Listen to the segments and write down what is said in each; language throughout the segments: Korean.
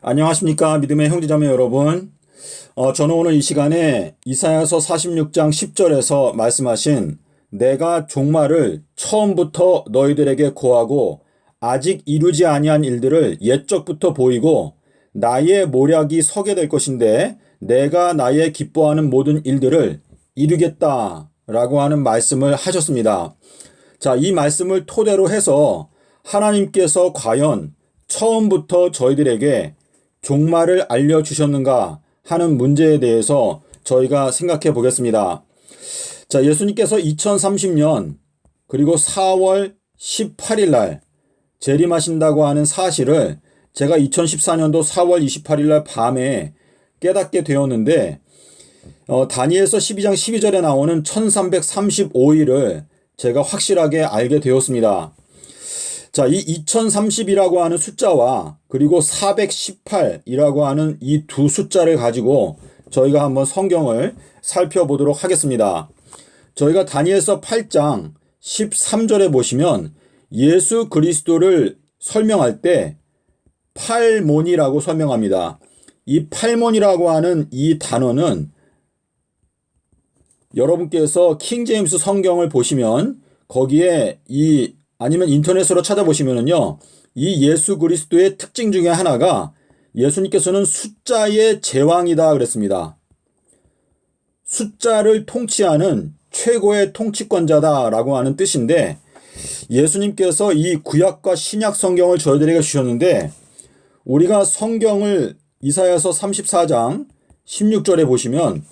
안녕하십니까 믿음의 형제자매 여러분. 저는 오늘 이 시간에 이사야서 46장 10절에서 말씀하신 내가 종말을 처음부터 너희들에게 고하고 아직 이루지 아니한 일들을 옛적부터 보이고 나의 모략이 서게 될 것인데 내가 나의 기뻐하는 모든 일들을 이루겠다 라고 하는 말씀을 하셨습니다. 자, 이 말씀을 토대로 해서 하나님께서 과연 처음부터 저희들에게 종말을 알려주셨는가 하는 문제에 대해서 저희가 생각해 보겠습니다. 자, 예수님께서 2030년 그리고 4월 18일 날 재림하신다고 하는 사실을 제가 2014년도 4월 28일 날 밤에 깨닫게 되었는데 다니엘서 12장 12절에 나오는 1335일을 제가 확실하게 알게 되었습니다. 자, 이 2030이라고 하는 숫자와 그리고 418이라고 하는 이 두 숫자를 가지고 저희가 한번 성경을 살펴보도록 하겠습니다. 저희가 다니엘서 8장 13절에 보시면 예수 그리스도를 설명할 때 팔몬이라고 설명합니다. 이 팔몬이라고 하는 이 단어는 여러분께서 킹제임스 성경을 보시면 거기에 아니면 인터넷으로 찾아보시면은요, 이 예수 그리스도의 특징 중에 하나가 예수님께서는 숫자의 제왕이다 그랬습니다. 숫자를 통치하는 최고의 통치권자다라고 하는 뜻인데 예수님께서 이 구약과 신약 성경을 저희들에게 주셨는데 우리가 성경을 이사야서 34장 16절에 보시면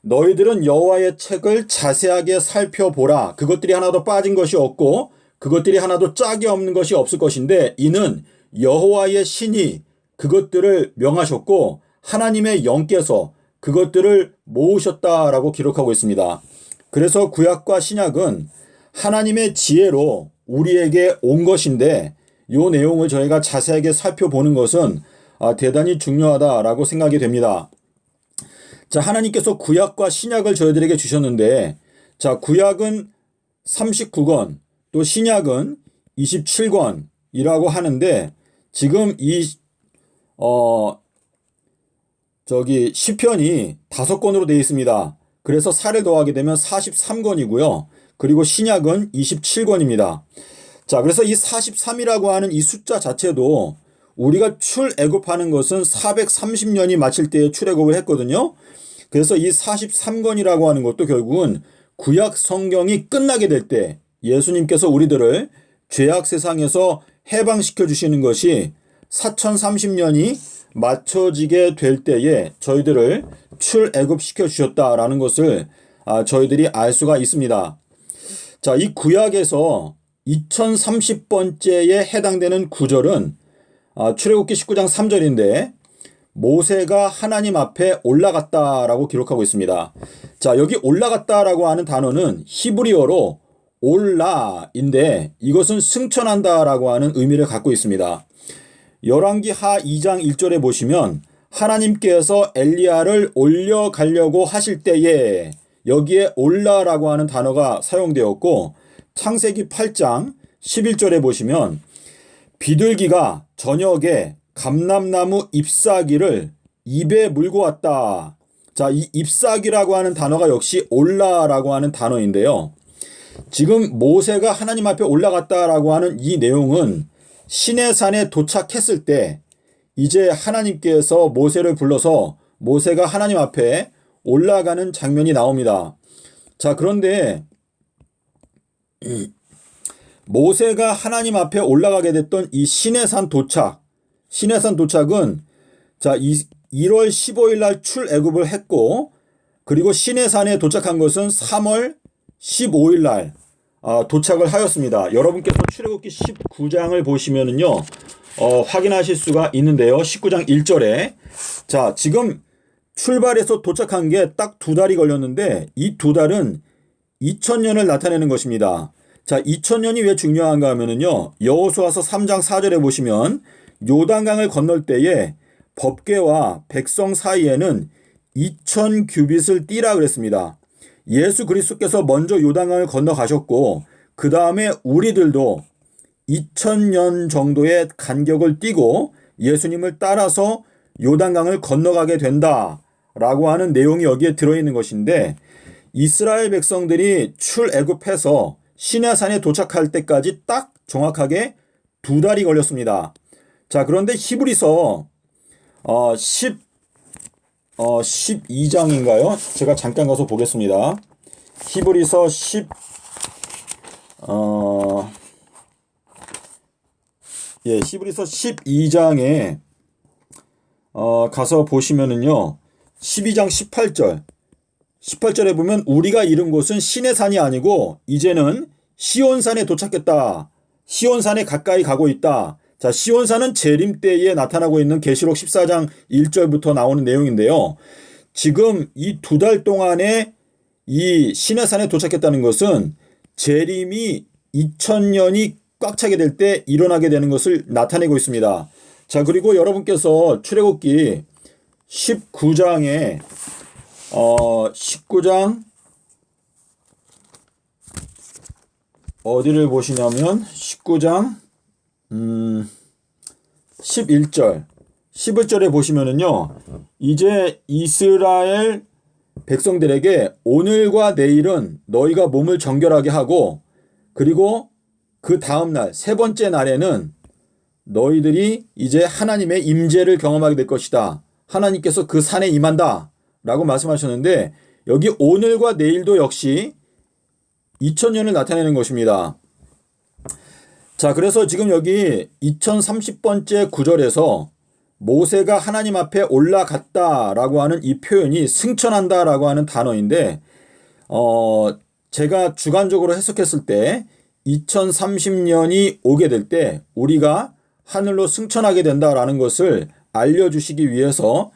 너희들은 여호와의 책을 자세하게 살펴보라. 그것들이 하나도 빠진 것이 없고 그것들이 하나도 짝이 없는 것이 없을 것인데 이는 여호와의 신이 그것들을 명하셨고 하나님의 영께서 그것들을 모으셨다라고 기록하고 있습니다. 그래서 구약과 신약은 하나님의 지혜로 우리에게 온 것인데 이 내용을 저희가 자세하게 살펴보는 것은 대단히 중요하다라고 생각이 됩니다. 자, 하나님께서 구약과 신약을 저희들에게 주셨는데 자, 구약은 39권 또 신약은 27권이라고 하는데 지금 시편이 5권으로 되어 있습니다. 그래서 4를 더하게 되면 43권이고요. 그리고 신약은 27권입니다. 자, 그래서 이 43이라고 하는 이 숫자 자체도 우리가 출애굽하는 것은 430년이 마칠 때에 출애굽을 했거든요. 그래서 이 43권이라고 하는 것도 결국은 구약 성경이 끝나게 될 때 예수님께서 우리들을 죄악 세상에서 해방시켜 주시는 것이 4030년이 맞춰지게 될 때에 저희들을 출애굽시켜 주셨다라는 것을 저희들이 알 수가 있습니다. 자, 이 구약에서 2030번째에 해당되는 구절은 출애굽기 19장 3절인데 모세가 하나님 앞에 올라갔다라고 기록하고 있습니다. 자, 여기 올라갔다라고 하는 단어는 히브리어로 올라인데 이것은 승천한다라고 하는 의미를 갖고 있습니다. 열왕기 하 2장 1절에 보시면 하나님께서 엘리야를 올려가려고 하실 때에 여기에 올라라고 하는 단어가 사용되었고 창세기 8장 11절에 보시면 비둘기가 저녁에 감람나무 잎사귀를 입에 물고 왔다. 자, 이 잎사귀라고 하는 단어가 역시 올라라고 하는 단어인데요. 지금 모세가 하나님 앞에 올라갔다라고 하는 이 내용은 시내산에 도착했을 때 이제 하나님께서 모세를 불러서 모세가 하나님 앞에 올라가는 장면이 나옵니다. 자, 그런데 모세가 하나님 앞에 올라가게 됐던 이 시내산 도착은 자, 1월 15일 날 출애굽을 했고 그리고 시내산에 도착한 것은 3월 15일 날 도착을 하였습니다. 여러분께서 출애굽기 19장을 보시면은요, 확인하실 수가 있는데요. 19장 1절에 자, 지금 출발해서 도착한 게 딱 2달이 걸렸는데 이 2달은 2000년을 나타내는 것입니다. 자, 2000년이 왜 중요한가 하면은요, 여호수아서 3장 4절에 보시면 요단강을 건널 때에 법궤와 백성 사이에는 2000 규빗을 띠라 그랬습니다. 예수 그리스도께서 먼저 요단강을 건너가셨고 그 다음에 우리들도 2000년 정도의 간격을 띠고 예수님을 따라서 요단강을 건너가게 된다라고 하는 내용이 여기에 들어있는 것인데, 이스라엘 백성들이 출애굽해서 시내산에 도착할 때까지 딱 정확하게 2달이 걸렸습니다. 자, 그런데 히브리서 12장인가요? 제가 잠깐 가서 보겠습니다. 히브리서 히브리서 12장에 가서 보시면은요, 12장 18절에 보면 우리가 이른 곳은 시내산이 아니고 이제는 시온산에 도착했다. 시온산에 가까이 가고 있다. 자, 시온산은 재림 때에 나타나고 있는 계시록 14장 1절부터 나오는 내용인데요. 지금 이 2달 동안에 이 시내산에 도착했다는 것은 재림이 2000년이 꽉 차게 될 때 일어나게 되는 것을 나타내고 있습니다. 자, 그리고 여러분께서 출애굽기 19장에 19장 어디를 보시냐면 19장 11절에 보시면은요, 이제 이스라엘 백성들에게 오늘과 내일은 너희가 몸을 정결하게 하고, 그리고 그 다음날 세 번째 날에는 너희들이 이제 하나님의 임재를 경험하게 될 것이다. 하나님께서 그 산에 임한다 라고 말씀하셨는데, 여기 오늘과 내일도 역시 2000년을 나타내는 것입니다. 자, 그래서 지금 여기 2030번째 구절에서 모세가 하나님 앞에 올라갔다라고 하는 이 표현이 승천한다라고 하는 단어인데, 제가 주관적으로 해석했을 때 2030년이 오게 될 때 우리가 하늘로 승천하게 된다라는 것을 알려주시기 위해서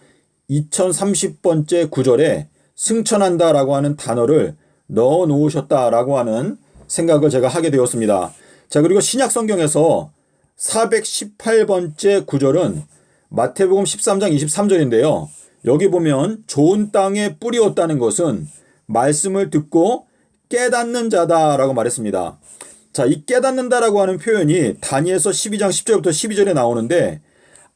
2030번째 구절에 승천한다라고 하는 단어를 넣어 놓으셨다라고 하는 생각을 제가 하게 되었습니다. 자, 그리고 신약 성경에서 418번째 구절은 마태복음 13장 23절인데요. 여기 보면 좋은 땅에 뿌리었다는 것은 말씀을 듣고 깨닫는 자다라고 말했습니다. 자, 이 깨닫는다라고 하는 표현이 다니엘서 12장 10절부터 12절에 나오는데,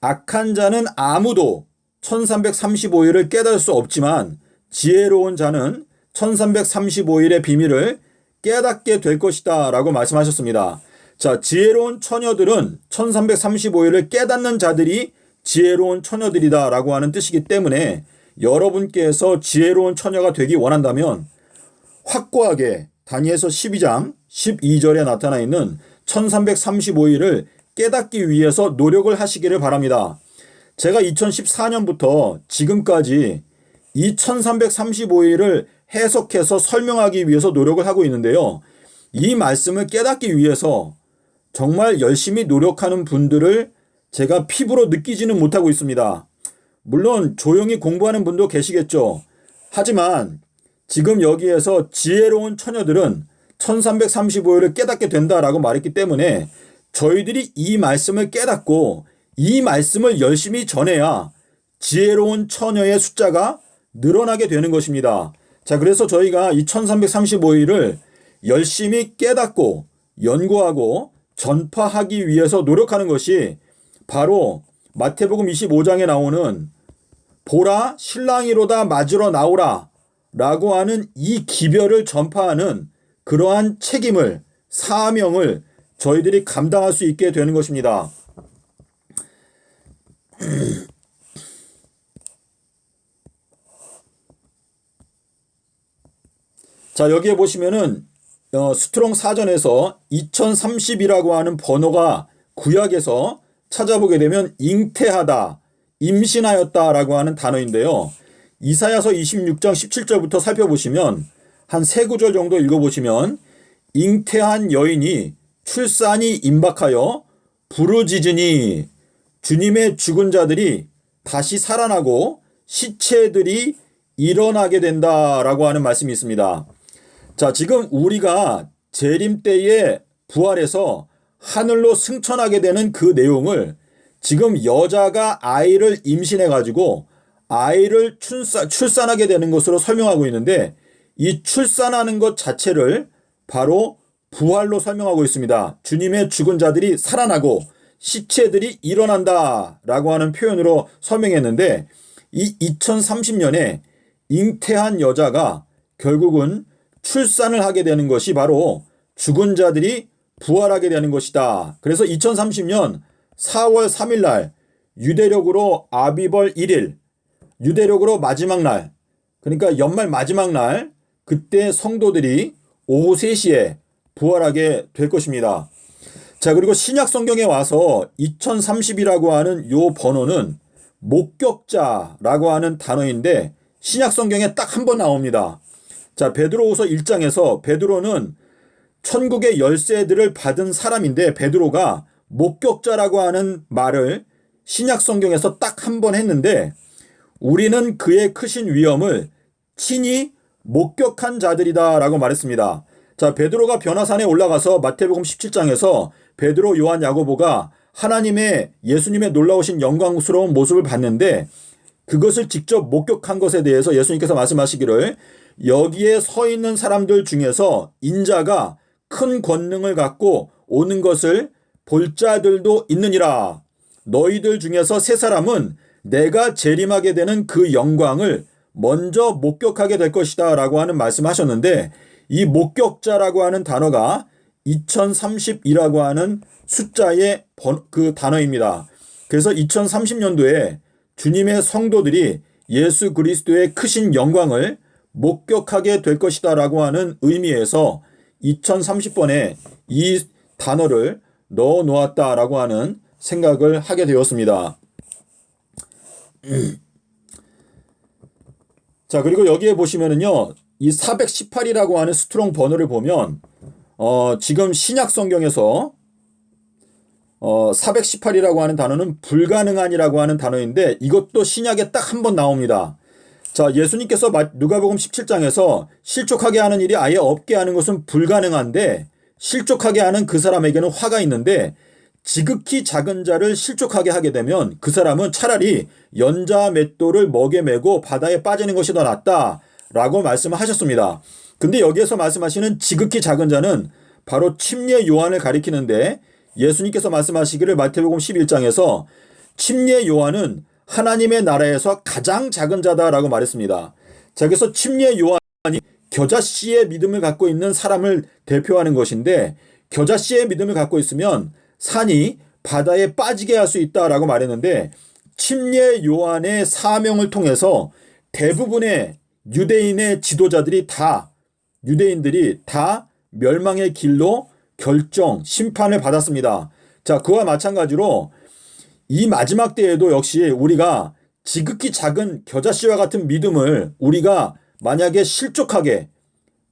악한 자는 아무도 1335일을 깨달을 수 없지만 지혜로운 자는 1335일의 비밀을 깨닫게 될 것이다 라고 말씀하셨습니다. 자, 지혜로운 처녀들은 1335일을 깨닫는 자들이 지혜로운 처녀들이다 라고 하는 뜻이기 때문에, 여러분께서 지혜로운 처녀가 되기 원한다면 확고하게 다니엘서 12장 12절에 나타나 있는 1335일을 깨닫기 위해서 노력을 하시기를 바랍니다. 제가 2014년부터 지금까지 이 1335일을 해석해서 설명하기 위해서 노력을 하고 있는데요. 이 말씀을 깨닫기 위해서 정말 열심히 노력하는 분들을 제가 피부로 느끼지는 못하고 있습니다. 물론 조용히 공부하는 분도 계시겠죠. 하지만 지금 여기에서 지혜로운 처녀들은 1335일을 깨닫게 된다라고 말했기 때문에 저희들이 이 말씀을 깨닫고 이 말씀을 열심히 전해야 지혜로운 처녀의 숫자가 늘어나게 되는 것입니다. 자, 그래서 저희가 이 1335일을 열심히 깨닫고 연구하고 전파하기 위해서 노력하는 것이 바로 마태복음 25장에 나오는 보라 신랑이로다 맞으러 나오라 라고 하는 이 기별을 전파하는 그러한 책임을, 사명을 저희들이 감당할 수 있게 되는 것입니다. 자, 여기에 보시면은 스트롱 사전에서 2030이라고 하는 번호가 구약에서 찾아보게 되면 잉태하다, 임신하였다라고 하는 단어인데요. 이사야서 26장 17절부터 살펴보시면 한 세 구절 정도 읽어보시면, 잉태한 여인이 출산이 임박하여 부르짖으니 주님의 죽은 자들이 다시 살아나고 시체들이 일어나게 된다라고 하는 말씀이 있습니다. 자, 지금 우리가 재림 때에 부활해서 하늘로 승천하게 되는 그 내용을 지금 여자가 아이를 임신해 가지고 아이를 출산하게 되는 것으로 설명하고 있는데, 이 출산하는 것 자체를 바로 부활로 설명하고 있습니다. 주님의 죽은 자들이 살아나고 시체들이 일어난다 라고 하는 표현으로 설명했는데, 이 2030년에 잉태한 여자가 결국은 출산을 하게 되는 것이 바로 죽은 자들이 부활하게 되는 것이다. 그래서 2030년 4월 3일 날 유대력으로 아비벌 1일, 유대력으로 마지막 날, 그러니까 연말 마지막 날, 그때 성도들이 오후 3시에 부활하게 될 것입니다. 자, 그리고 신약 성경에 와서 2030이라고 하는 요 번호는 목격자라고 하는 단어인데 신약 성경에 딱 한 번 나옵니다. 자, 베드로후서 1장에서 베드로는 천국의 열쇠들을 받은 사람인데 베드로가 목격자라고 하는 말을 신약 성경에서 딱 한 번 했는데, 우리는 그의 크신 위엄을 친히 목격한 자들이다 라고 말했습니다. 자, 베드로가 변화산에 올라가서 마태복음 17장에서 베드로, 요한, 야고보가 하나님의 예수님의 놀라우신 영광스러운 모습을 봤는데 그것을 직접 목격한 것에 대해서 예수님께서 말씀하시기를, 여기에 서 있는 사람들 중에서 인자가 큰 권능을 갖고 오는 것을 볼 자들도 있느니라. 너희들 중에서 세 사람은 내가 재림하게 되는 그 영광을 먼저 목격하게 될 것이다 라고 하는 말씀하셨는데, 이 목격자라고 하는 단어가 2030이라고 하는 숫자의 그 단어입니다. 그래서 2030년도에 주님의 성도들이 예수 그리스도의 크신 영광을 목격하게 될 것이다 라고 하는 의미에서 2030번에 이 단어를 넣어 놓았다라고 하는 생각을 하게 되었습니다. 자, 그리고 여기에 보시면은요, 이 418이라고 하는 스트롱 번호를 보면 지금 신약 성경에서 418이라고 하는 단어는 불가능한이라고 하는 단어인데 이것도 신약에 딱 한 번 나옵니다. 자, 예수님께서 누가복음 17장에서 실족하게 하는 일이 아예 없게 하는 것은 불가능한데 실족하게 하는 그 사람에게는 화가 있는데, 지극히 작은 자를 실족하게 하게 되면 그 사람은 차라리 연자 맷돌을 먹에 메고 바다에 빠지는 것이 더 낫다라고 말씀을 하셨습니다. 근데 여기에서 말씀하시는 지극히 작은 자는 바로 침례 요한을 가리키는데, 예수님께서 말씀하시기를 마태복음 11장에서 침례 요한은 하나님의 나라에서 가장 작은 자다라고 말했습니다. 자, 그래서 침례 요한이 겨자씨의 믿음을 갖고 있는 사람을 대표하는 것인데, 겨자씨의 믿음을 갖고 있으면 산이 바다에 빠지게 할 수 있다라고 말했는데, 침례 요한의 사명을 통해서 대부분의 유대인의 지도자들이 유대인들이 다 멸망의 길로 심판을 받았습니다. 자, 그와 마찬가지로 이 마지막 때에도 역시 우리가 지극히 작은 겨자씨와 같은 믿음을 우리가 만약에 실족하게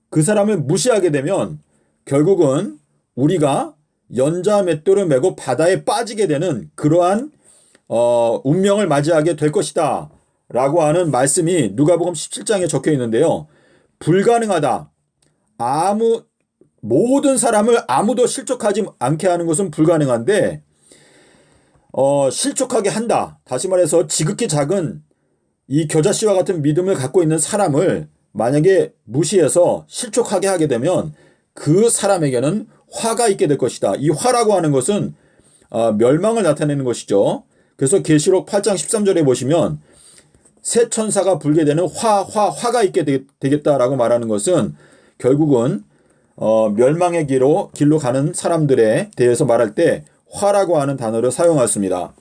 그 사람을 무시하게 되면 결국은 우리가 연자 맷돌을 메고 바다에 빠지게 되는 그러한 운명을 맞이하게 될 것이다 라고 하는 말씀이 누가복음 17장에 적혀 있는데요. 불가능하다. 모든 사람을 아무도 실족하지 않게 하는 것은 불가능한데 실족하게 한다. 다시 말해서 지극히 작은 이 겨자씨와 같은 믿음을 갖고 있는 사람을 만약에 무시해서 실족하게 하게 되면 그 사람에게는 화가 있게 될 것이다. 이 화라고 하는 것은 멸망을 나타내는 것이죠. 그래서 계시록 8장 13절에 보시면 새 천사가 불게 되는 화가 있게 되겠다라고 말하는 것은 결국은 멸망의 길로 가는 사람들에 대해서 말할 때 화라고 하는 단어를 사용했습니다.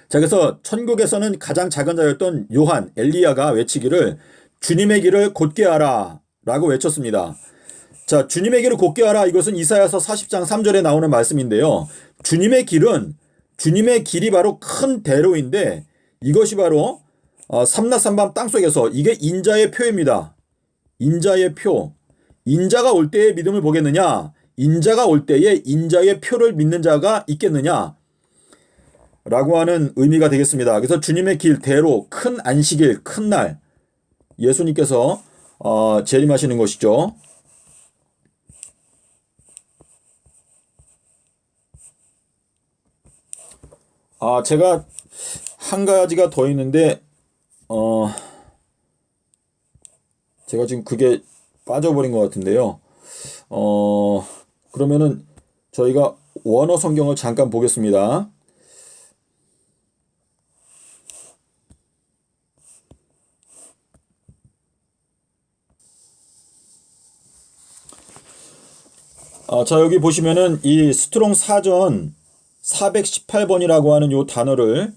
자, 그래서 천국에서는 가장 작은 자였던 요한, 엘리야가 외치기를 주님의 길을 곧게 하라 라고 외쳤습니다. 자, 주님의 길을 곧게 하라, 이것은 이사야서 40장 3절에 나오는 말씀인데요. 주님의 길이 바로 큰 대로인데 이것이 바로 삼라삼밤 땅속에서 이게 인자의 표입니다. 인자의 표. 인자가 올 때의 믿음을 보겠느냐? 인자가 올 때에 인자의 표를 믿는 자가 있겠느냐? 라고 하는 의미가 되겠습니다. 그래서 주님의 길, 대로, 큰 안식일, 큰 날, 예수님께서 재림하시는 것이죠. 제가 한 가지가 더 있는데 제가 지금 그게 빠져버린 것 같은데요. 그러면은 저희가 원어 성경을 잠깐 보겠습니다. 자, 여기 보시면은 이 스트롱 사전 418번이라고 하는 요 단어를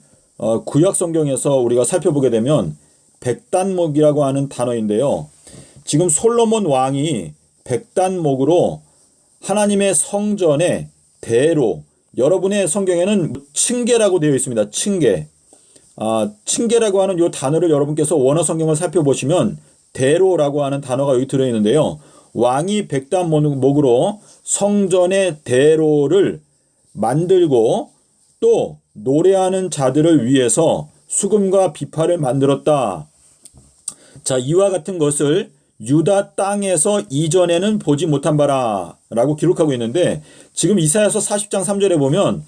구약 성경에서 우리가 살펴보게 되면 백단목이라고 하는 단어인데요. 지금 솔로몬 왕이 백단목으로 하나님의 성전의 대로, 여러분의 성경에는 층계라고 되어 있습니다. 층계. 층계라고 하는 요 단어를 여러분께서 원어 성경을 살펴보시면 대로라고 하는 단어가 여기 들어있는데요. 왕이 백단목으로 성전의 대로를 만들고 또 노래하는 자들을 위해서 수금과 비파를 만들었다. 자, 이와 같은 것을 유다 땅에서 이전에는 보지 못한 바라 라고 기록하고 있는데, 지금 이사야서 40장 3절에 보면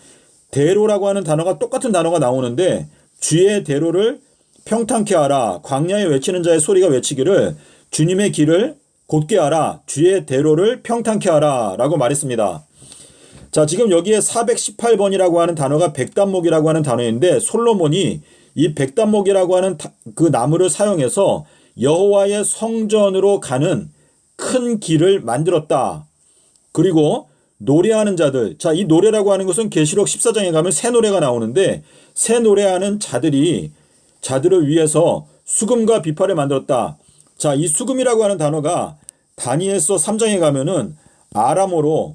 대로라고 하는 단어가 똑같은 단어가 나오는데, 주의 대로를 평탄케 하라, 광야에 외치는 자의 소리가 외치기를 주님의 길을 곧게 하라, 주의 대로를 평탄케 하라 라고 말했습니다. 자, 지금 여기에 418번이라고 하는 단어가 백단목이라고 하는 단어인데, 솔로몬이 이 백단목이라고 하는 그 나무를 사용해서 여호와의 성전으로 가는 큰 길을 만들었다. 그리고 노래하는 자들, 자, 이 노래라고 하는 것은 계시록 14장에 가면 새 노래가 나오는데, 새 노래하는 자들을 위해서 수금과 비파를 만들었다. 자, 이 수금이라고 하는 단어가 다니엘서 3장에 가면은 아람어로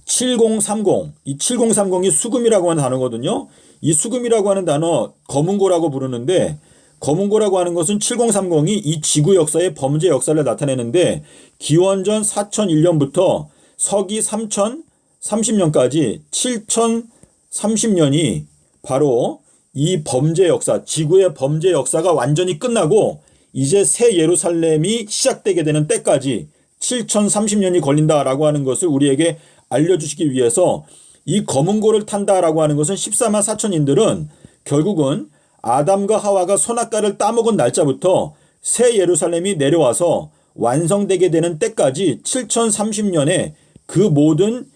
7030, 이 7030이 수금이라고 하는 단어거든요. 이 수금이라고 하는 단어 검은고라고 부르는데, 검은고라고 하는 것은 7030이 이 지구 역사의 범죄 역사를 나타내는데, 기원전 4001년부터 서기 3030년까지 7030년이 바로 이 범죄 역사, 지구의 범죄 역사가 완전히 끝나고 이제 새 예루살렘이 시작되게 되는 때까지 7030년이 걸린다라고 하는 것을 우리에게 알려주시기 위해서, 이 검은고를 탄다라고 하는 것은 14만 4천인들은 결국은 아담과 하와가 선악과를 따먹은 날짜부터 새 예루살렘이 내려와서 완성되게 되는 때까지 7030년에 그 모든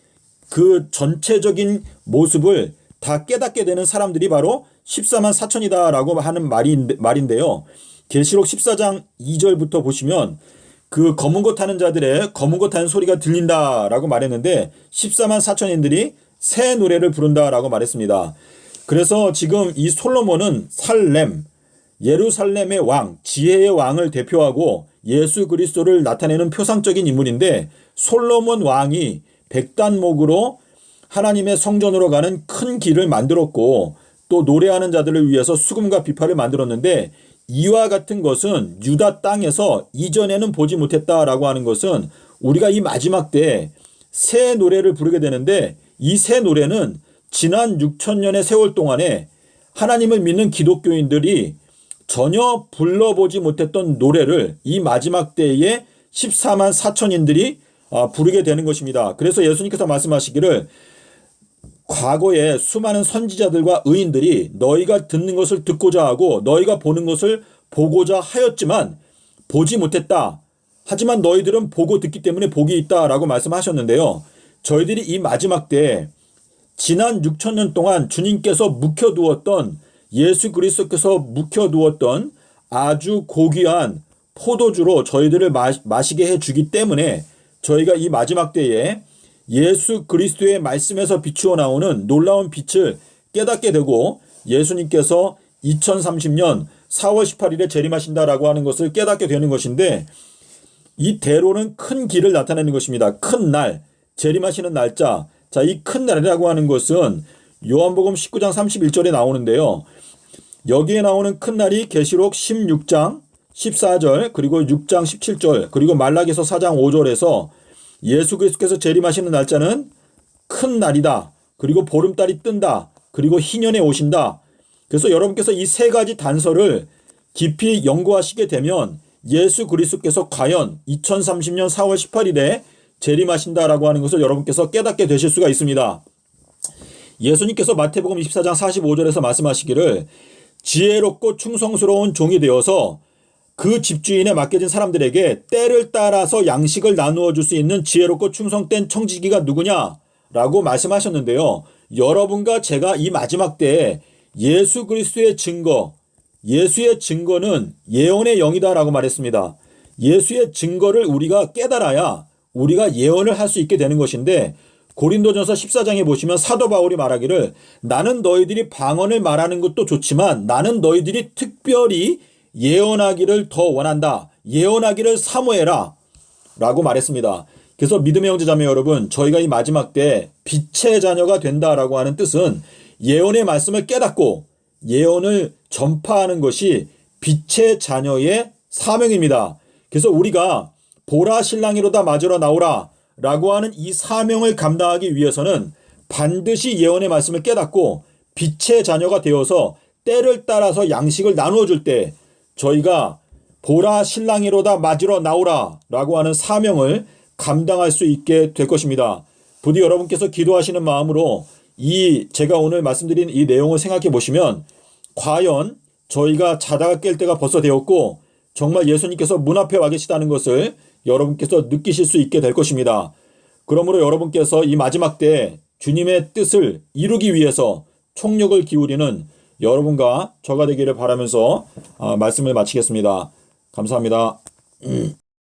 그 전체적인 모습을 다 깨닫게 되는 사람들이 바로 14만 4천이다라고 하는 말인데요. 계시록 14장 2절부터 보시면 그 검은고 타는 자들의 검은고 타는 소리가 들린다라고 말했는데, 14만 4천인들이 새 노래를 부른다라고 말했습니다. 그래서 지금 이 솔로몬은 살렘, 예루살렘의 왕, 지혜의 왕을 대표하고 예수 그리스도를 나타내는 표상적인 인물인데, 솔로몬 왕이 백단목으로 하나님의 성전으로 가는 큰 길을 만들었고, 또 노래하는 자들을 위해서 수금과 비파를 만들었는데, 이와 같은 것은 유다 땅에서 이전에는 보지 못했다라고 하는 것은 우리가 이 마지막 때 새 노래를 부르게 되는데, 이 새 노래는 지난 6천년의 세월 동안에 하나님을 믿는 기독교인들이 전혀 불러보지 못했던 노래를 이 마지막 때에 14만 4천인들이 부르게 되는 것입니다. 그래서 예수님께서 말씀하시기를 과거에 수많은 선지자들과 의인들이 너희가 듣는 것을 듣고자 하고 너희가 보는 것을 보고자 하였지만 보지 못했다. 하지만 너희들은 보고 듣기 때문에 복이 있다라고 말씀하셨는데요. 저희들이 이 마지막 때 지난 6천년 동안 주님께서 묵혀두었던, 예수 그리스도께서 묵혀두었던 아주 고귀한 포도주로 저희들을 마시게 해주기 때문에 저희가 이 마지막 때에 예수 그리스도의 말씀에서 비추어 나오는 놀라운 빛을 깨닫게 되고, 예수님께서 2030년 4월 18일에 재림하신다라고 하는 것을 깨닫게 되는 것인데, 이 대로는 큰 길을 나타내는 것입니다. 큰 날, 재림하시는 날짜. 자, 이 큰 날이라고 하는 것은 요한복음 19장 31절에 나오는데요. 여기에 나오는 큰 날이 계시록 16장 14절, 그리고 6장 17절, 그리고 말라기서 4장 5절에서 예수 그리스도께서 재림하시는 날짜는 큰 날이다. 그리고 보름달이 뜬다. 그리고 희년에 오신다. 그래서 여러분께서 이 세 가지 단서를 깊이 연구하시게 되면 예수 그리스도께서 과연 2030년 4월 18일에 재림하신다라고 하는 것을 여러분께서 깨닫게 되실 수가 있습니다. 예수님께서 마태복음 24장 45절에서 말씀하시기를 지혜롭고 충성스러운 종이 되어서 그 집주인에 맡겨진 사람들에게 때를 따라서 양식을 나누어 줄 수 있는 지혜롭고 충성된 청지기가 누구냐라고 라고 말씀하셨는데요. 여러분과 제가 이 마지막 때에 예수 그리스도의 증거, 예수의 증거는 예언의 영이다라고 말했습니다. 예수의 증거를 우리가 깨달아야 우리가 예언을 할 수 있게 되는 것인데, 고린도전서 14장에 보시면 사도 바울이 말하기를 나는 너희들이 방언을 말하는 것도 좋지만 나는 너희들이 특별히 예언하기를 더 원한다. 예언하기를 사모해라 라고 말했습니다. 그래서 믿음의 형제자매 여러분, 저희가 이 마지막 때 빛의 자녀가 된다라고 하는 뜻은 예언의 말씀을 깨닫고 예언을 전파하는 것이 빛의 자녀의 사명입니다. 그래서 우리가 보라 신랑이로다 맞으러 나오라 라고 하는 이 사명을 감당하기 위해서는 반드시 예언의 말씀을 깨닫고 빛의 자녀가 되어서 때를 따라서 양식을 나누어 줄 때 저희가 보라 신랑이로다 맞으러 나오라 라고 하는 사명을 감당할 수 있게 될 것입니다. 부디 여러분께서 기도하시는 마음으로 이 제가 오늘 말씀드린 이 내용을 생각해 보시면 과연 저희가 자다가 깰 때가 벌써 되었고 정말 예수님께서 문 앞에 와 계시다는 것을 여러분께서 느끼실 수 있게 될 것입니다. 그러므로 여러분께서 이 마지막 때 주님의 뜻을 이루기 위해서 총력을 기울이는 여러분과 저가 되기를 바라면서 말씀을 마치겠습니다. 감사합니다.